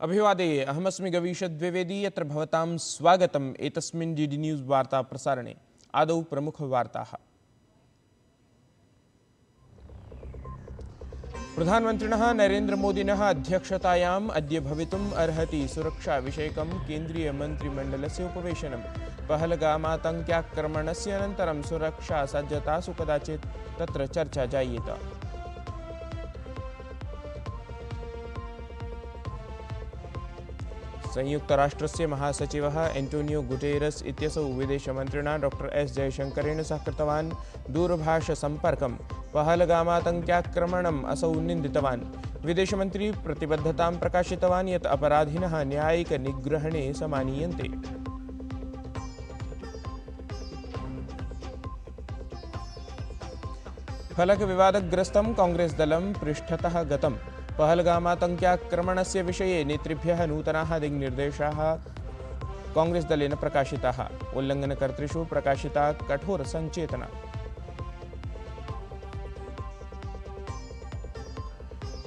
अभिवादये, अहमस्मि गवीश द्विवेदी। यत्र भवतां स्वागतम् एतस्मिन् डीडी न्यूज़ वार्ता प्रसारणे। आदौ प्रमुखवार्ताः। प्रधानमन्त्रिणः नरेन्द्रमोदिनः अध्यक्षतायाम् अद्य भवितुम् अर्हति सुरक्षाविषयकं केन्द्रीयमन्त्रिमण्डलस्य उपवेशनं। पहलगामातङ्क्याक्रमणस्य अनन्तरं सुरक्षासज्जतासु कदाचित् तत्र चर्चा जायेत। संयुक्तराष्ट्रस्य महासचिवः एंटोनियो गुटेरस इत्यसौ विदेशमन्त्रिणा डॉक्टर एस जयशंकरेण सह कृतवान् दूरभाषसम्पर्कं। पहलगामातङ्क्याक्रमणम् असौ निन्दितवान्। विदेशमन्त्री प्रतिबद्धतां प्रकाशितवान् यत् अपराधिनः न्यायिकनिग्रहणे समानीयन्ते। फलकविवादग्रस्तं कांग्रेसदलं पृष्ठतः गतम्। पहलगामातङ्क्याक्रमणस्य विषये नेतृभ्यः नूतनाः दिग्निर्देशाः कांग्रेसदलेन प्रकाशिताः। उल्लङ्घनकर्तृषु प्रकाशिता कठोरसञ्चेतना।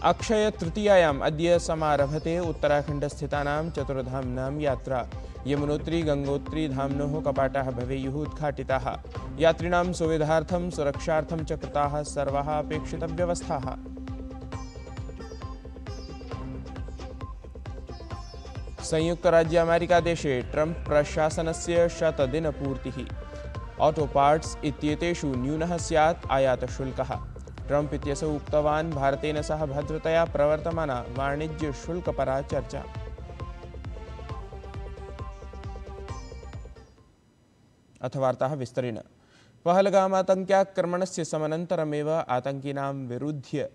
अक्षयतृतीयायाम् अद्य समारभते उत्तराखण्डस्थितानां चतुर्धाम्नां यात्रा। यमुनोत्री गंगोत्री धाम्नोः कपाटाः भवेयुः उद्घाटिताः। यात्रिणां सुविधार्थं सुरक्षार्थं च कृताः सर्वाः अपेक्षितव्यवस्थाः। संयुक्तराज्य अमेरिकादेशे ट्रम्प प्रशासनस्य 100-दिनपूर्तिः। ऑटो पार्ट्स इत्येतेषु न्यूनः स्यात् आयातशुल्कः। ट्रम्प इत्यसौ उक्तवान् भारतेन सह भद्रतया प्रवर्तमाना वाणिज्यशुल्कपरा चर्चा। अथ वार्ताः विस्तरेण। पहलगामातङ्क्याक्रमणस्य समनन्तरमेव आतङ्किनां विरुध्य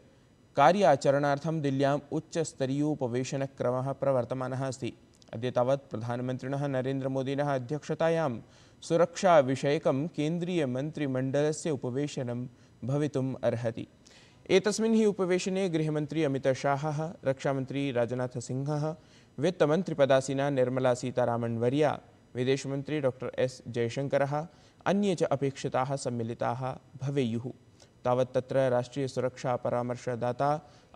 कार्याचरणार्थं दिल्ल्याम् उच्चस्तरीयोपवेशनक्रमः प्रवर्तमानः अस्ति। अद्य तावत् प्रधानमन्त्रिणः नरेन्द्रमोदिनः अध्यक्षतायां सुरक्षाविषयकं केन्द्रीयमन्त्रिमण्डलस्य उपवेशनं भवितुम् अर्हति। एतस्मिन् हि उपवेशने गृहमन्त्री अमितशाहः, रक्षामन्त्री राजनाथसिंहः, वित्तमन्त्रिपदासीना निर्मला सीतारामन्वर्या, विदेशमन्त्री डॉक्टर एस जयशंकरः, अन्ये च अपेक्षिताः सम्मिलिताः भवेयुः। तावत् तत्र राष्ट्रीय सुरक्षा परामर्शदाता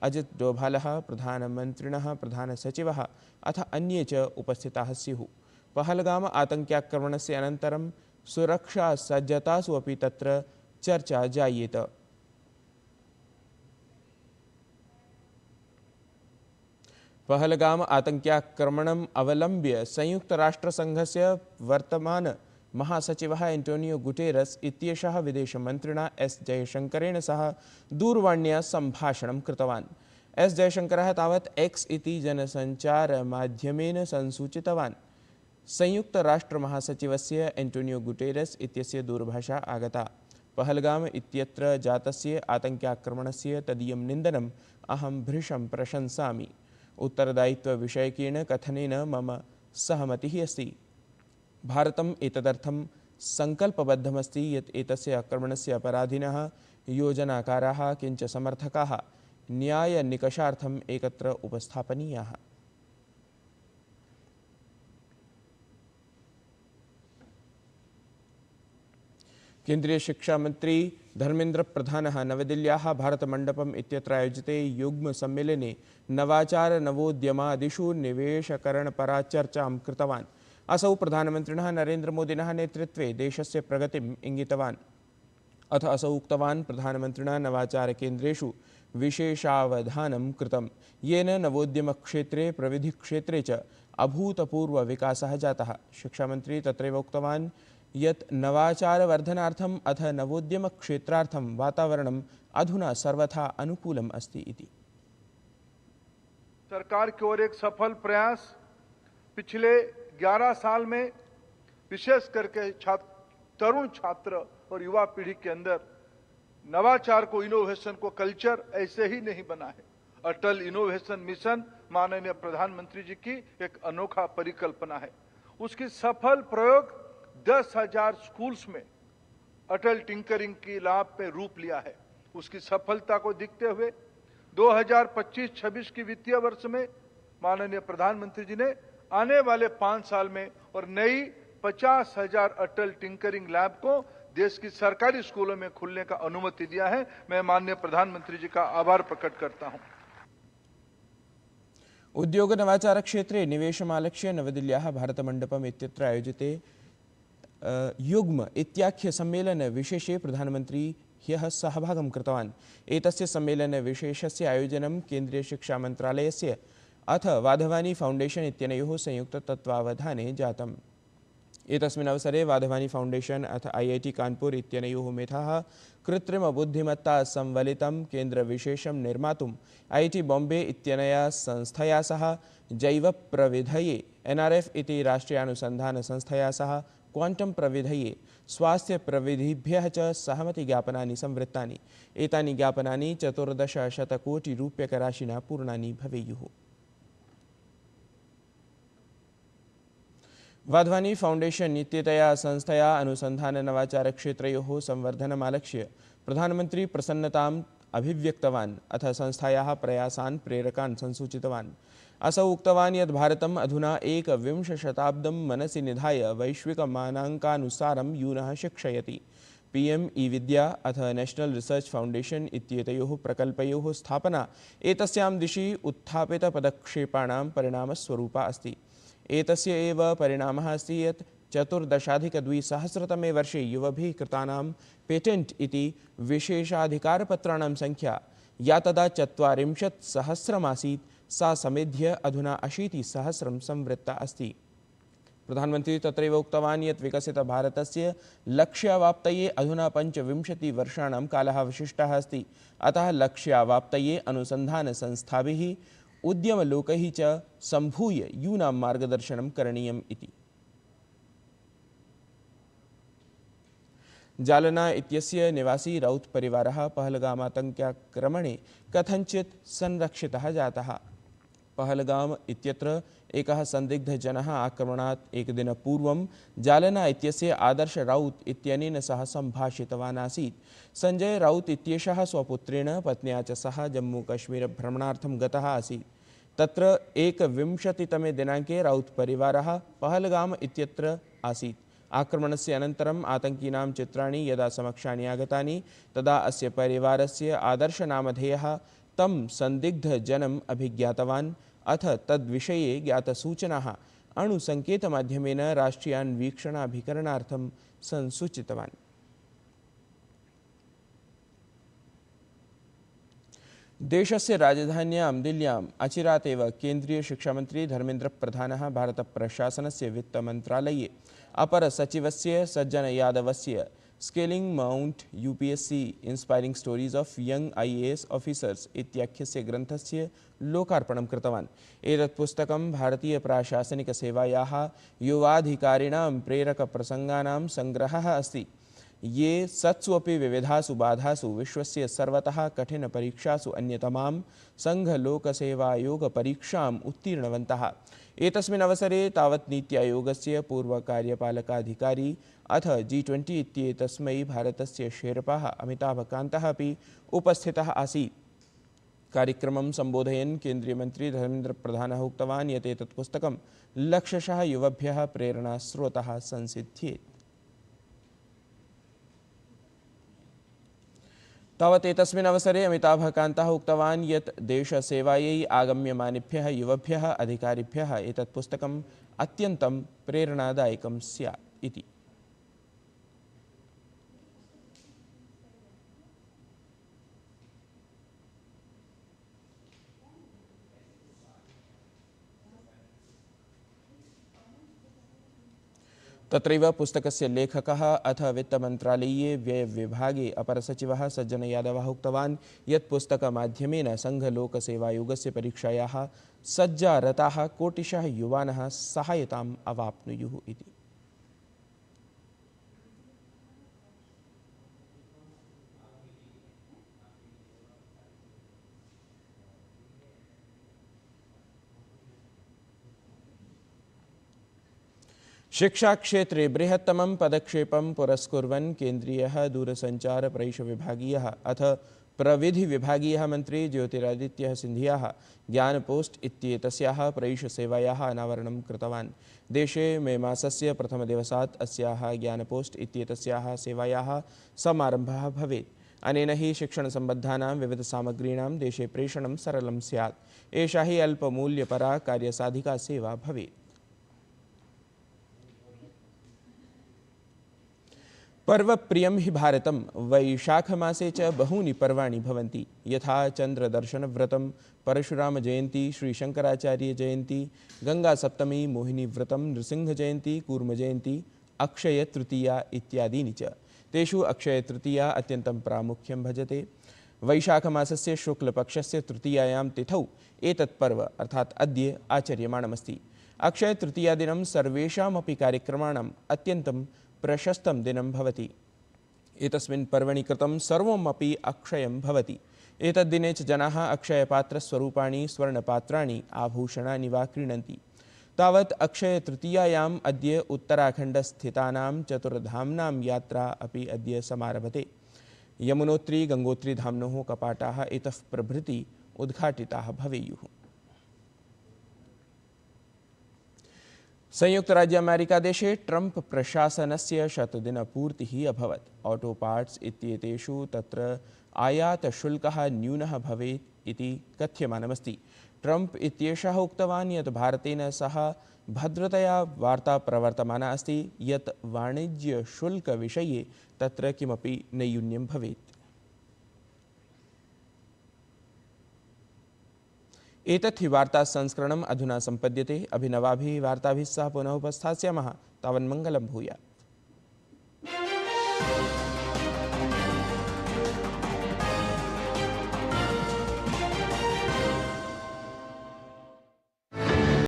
अजित डोभालः, प्रधानमन्त्रिणः प्रधानसचिवः अथ अन्ये च उपस्थिताः स्युः। पहलगाम आतङ्क्याक्रमणस्य अनन्तरं सुरक्षासज्जतासु अपि तत्र चर्चा जायेत। पहलगाम आतङ्क्याक्रमणम् अवलम्ब्य संयुक्तराष्ट्रसङ्घस्य वर्तमान महासचिवः एंटोनियो गुटेरस इत्येषः विदेशमन्त्रिणा एस जयशंकरेण सह दूरवाण्या सम्भाषणं कृतवान्। एस जयशंकरः तावत् एक्स इति जनसञ्चारमाध्यमेन संसूचितवान्। संयुक्तराष्ट्रमहासचिवस्य एंटोनियो गुटेरस इत्यस्य दूरभाषा आगता। पहलगाम इत्यत्र जातस्य आतङ्क्याक्रमणस्य तदीयं निन्दनम् अहं भृशं प्रशंसामि। उत्तरदायित्वविषयकेन कथनेन मम सहमतिः अस्ति। भारतम् एतदर्थं सङ्कल्पबद्धमस्ति यत् एतस्य आक्रमणस्य अपराधिनः योजनाकाराः किञ्च समर्थकाः न्यायनिकषार्थम् एकत्र उपस्थापनीयाः। केन्द्रीय शिक्षा मंत्री धर्मेन्द्र प्रधानः नवदिल्ल्याः भारतमण्डपम् इत्यत्र आयोजिते युग्मसम्मेलने नवाचार नवोद्यमादिषु निवेशकरणपरा चर्चां कृतवान्। असौ प्रधानमन्त्रिणः नरेन्द्रमोदिनः नेतृत्वे देशस्य प्रगतिम् इंगितवान्। अथ असौ उक्तवान् प्रधानमन्त्रिणा नवाचारकेन्द्रेषु विशेषावधानं कृतं, येन नवोद्यमक्षेत्रे प्रविधिक्षेत्रे च अभूतपूर्वविकासः जातः। शिक्षामन्त्री तत्रैव उक्तवान् यत् नवाचारवर्धनार्थम् अथ नवोद्यमक्षेत्रार्थं वातावरणम् अधुना सर्वथा अनुकूलम् अस्ति इति। सरकार की ओर एक सफल प्रयास पिछले 11 साल में विशेष करके तरुण छात्र और युवा पीढ़ी के अंदर नवाचार को, इनोवेशन को कल्चर ऐसे ही नहीं बना है। अटल इनोवेशन मिशन माननीय प्रधानमंत्री जी की एक अनोखा परिकल्पना है। उसकी सफल प्रयोग 10,000 स्कूल्स में अटल टिंकरिंग की लाभ पे रूप लिया है। उसकी सफलता को देखते हुए 2025-26 की वित्तीय वर्ष में माननीय प्रधानमंत्री जी ने आने वाले 5 साल में और नई 50,000 अटल टिंकरिंग लैब को देश की सरकारी स्कूलों में खुलने का अनुमति दिया है। मैं माननीय प्रधानमंत्री जी का आभार प्रकट करता हूं। उद्योग नवाचार क्षेत्रे निवेशमालक्ष्य नवदिल्ल्याः भारतमण्डपम् इत्यत्र आयोजिते युग्म इत्याख्य सम्मेलन विशेषे प्रधानमन्त्री ह्यः सहभागं कृतवान्। एतस्य सम्मेलन विशेषस्य आयोजनं केन्द्रीय शिक्षा मन्त्रालयस्य अथ वाधवानी फाउण्डेशन इत्यनयोः संयुक्त तत्त्वावधाने जातम्। एतस्मिन् अवसरे वाधवानी फाउण्डेशन अथ IIT कानपुर इत्यनयोः मिथाः कृत्रिमबुद्धिमत्ता संवलितं केन्द्रविशेषं निर्मातुम् IIT बॉम्बे इत्यनया संस्थया सह जैवप्रविधये NRF इति राष्ट्रियानुसन्धानसंस्थया सह क्वांटम प्रविधये स्वास्थ्यप्रविधिभ्यः च सहमतिज्ञापनानि संवृत्तानि। एतानि ज्ञापनानि 14 कोटिरूप्यकराशिना पूर्णानि भवेयुः। वाधवानी फाउण्डेशन इत्येतया संस्थया अनुसंधान नवाचार क्षेत्रयोः संवर्धनमालक्ष्य प्रधानमन्त्री प्रसन्नताम् अभिव्यक्तवान् अथ संस्थायाः प्रयासान् प्रेरकान् संसूचितवान्। असौ उक्तवान् यत् भारतम् अधुना एकविंशशताब्दं मनसि निधाय वैश्विकमानाङ्कानुसारं यूनः शिक्षयति। PM ई-विद्या अथ नेशनल रिसर्च फाउण्डेशन इत्येतयोः प्रकल्पयोः स्थापना एतस्यां दिशि उत्थापितपदक्षेपाणां परिणामस्वरूपा अस्ति। एतस्य एव परिणामः अस्ति यत् 14-20सहस्रतमे वर्षे युवभिः कृतानां पेटेंट इति विशेषाधिकारपत्राणां संख्या या तदा 40,000 आसीत् सा समेध्य अधुना 80,000 संवृत्ता अस्ति। प्रधानमन्त्री तत्रैव उक्तवान् यत् विकसितभारतस्य लक्ष्यावाप्तये अधुना 25 वर्षाणां कालः अवशिष्टः अस्ति। अतः लक्ष्यावाप्तये अनुसन्धानसंस्थाभिः उद्यमलोकैः च सम्भूय यूनां मार्गदर्शनं करणीयम् इति। जालना इत्यस्य निवासी राउत परिवारः पहलगामातङ्क्याक्रमणे कथञ्चित् संरक्षितः जातः। पहलगाम इत्यत्र एकः सन्दिग्धजनः आक्रमणात् एकदिनपूर्वं जालना इत्यस्य आदर्श राउत इत्यनेन सह सम्भाषितवान् आसीत्। संजय राउत इत्येषः स्वपुत्रेण पत्न्या च सह जम्मूकश्मीरभ्रमणार्थं गतः आसीत्। तत्र 21तमे दिनाङ्के राउत परिवारः पहलगाम इत्यत्र आसीत्। आक्रमणस्य अनन्तरम् आतङ्किनां चित्राणि यदा समक्षानि आगतानि तदा अस्य परिवारस्य आदर्शनामधेयः तं सन्दिग्धजनम् अभिज्ञातवान् अथ तद्विषये ज्ञातसूचनाः अणुसङ्केतमाध्यमेन राष्ट्रियान्वीक्षणाभिकरणार्थं संसूचितवान्। देशस्य राजधान्यां दिल्ल्याम् अचिरात् एव केन्द्रीय शिक्षामन्त्री धर्मेन्द्रप्रधानः भारतप्रशासनस्य वित्तमन्त्रालये अपरसचिवस्य सज्जन यादवस्य scaling mount UPSC inspiring stories of young IAS officers इत्याख्यस्य ग्रन्थस्य लोकार्पणं कृतवान्। एतत् पुस्तकं भारतीय प्रशासनिक सेवायाः युवाधिकारिणां प्रेरकप्रसङ्गानां सङ्ग्रहः अस्ति। ये सत्सु अपि विविधासु बाधासु विश्वस्य सर्वतः कठिनपरीक्षासु अन्यतमां संघलोकसेवायोगपरीक्षाम् उत्तीर्णवन्तः। एतस्मिन् अवसरे तावत् नीति आयोगस्य पूर्वकार्यपालकाधिकारी अथ G20 इत्येतस्मै भारतस्य शेर्पाः अमिताभकान्तः अपि उपस्थितः आसीत्। कार्यक्रमं सम्बोधयन् केन्द्रीयमन्त्री धर्मेन्द्रप्रधानः उक्तवान् यत् एतत् पुस्तकं लक्षशः युवभ्यः प्रेरणास्रोतः संसिध्येत्। तावत् एतस्मिन् अवसरे अमिताभकान्तः उक्तवान् यत् देशसेवायै आगम्यमानेभ्यः युवभ्यः अधिकारिभ्यः एतत् पुस्तकम् अत्यन्तं प्रेरणादायकं स्यात् इति। तत्रैव पुस्तकस्य लेखकः अथ वित्तमन्त्रालयीय व्ययविभागे अपरसचिवः सज्जन यादवः उक्तवान् यत् पुस्तकमाध्यमेन संघलोकसेवायोगस्य परीक्षायाः सज्जारताः कोटिशः युवानः सहायताम् अवाप्नुयुः इति। शिक्षा क्षेत्रे बृहत्तमं पदक्षेपं पुरस्कुर्वन् केन्द्रीयः दूरसञ्चार प्रैष विभागीयः अथ प्रविधिविभागीयः मन्त्री ज्योतिरादित्यः सिन्धियाः ज्ञानपोस्ट इत्येतस्याः प्रैषसेवायाः अनावरणं कृतवान्। देशे मे मासस्य प्रथमदिवसात् अस्याः ज्ञानपोस्ट इत्येतस्याः सेवायाः समारम्भः भवेत्। अनेन हि शिक्षणसम्बद्धानां विविधसामग्रीणां देशे प्रेषणं सरलं स्यात्। एषा हि अल्पमूल्यपरा कार्यसाधिका सेवा भवेत्। पर्वप्रियं हि भारतं वैशाखमासे च बहूनि पर्वाणि भवन्ति, यथा चन्द्रदर्शनव्रतं, परशुरामजयन्ती, श्रीशङ्कराचार्यजयन्ती, गङ्गासप्तमी, मोहिनीव्रतं, नृसिंहजयन्ती, कूर्मजयन्ती, अक्षयतृतीया इत्यादीनि च। तेषु अक्षयतृतीया अत्यन्तं प्रामुख्यं भजते। वैशाखमासस्य शुक्लपक्षस्य तृतीयायां तिथौ एतत् पर्व अर्थात् अद्य आचर्यमाणमस्ति। अक्षयतृतीयादिनं सर्वेषामपि कार्यक्रमाणाम् अत्यन्तं प्रशस्तं दिनं भवति। एतस्मिन् पर्वणि कृतं सर्वमपि अक्षयं भवति। एतद्दिने च जनाः अक्षयपात्रस्वरूपाणि स्वर्णपात्राणि आभूषणानि वा क्रीणन्ति। तावत् अक्षयतृतीयायाम् अद्य उत्तराखण्डस्थितानां चतुर्धाम्नां यात्रा अपि अद्य समारभते। यमुनोत्री गंगोत्री धाम्नोः कपाटाः इतः प्रभृति उद्घाटिताः भवेयुः। संयुक्तराज्य अमेरिकादेशे ट्रम्प प्रशासनस्य शतदिनपूर्तिः अभवत्। ऑटो पार्ट्स् इत्येतेषु तत्र आयातशुल्कः न्यूनः भवेत् इति कथ्यमानमस्ति। ट्रम्प इत्येषः उक्तवान् यत् भारतेन सह भद्रतया वार्ता प्रवर्तमाना अस्ति यत् वाणिज्यशुल्कविषये तत्र किमपि नैयून्यं भवेत्। एतत् हि वार्ता संस्करणम् अधुना सम्पद्यते। अभिनवाभिः वार्ताभिः सह पुनः उपस्थास्यामः। तावन्मङ्गलं भूयात्।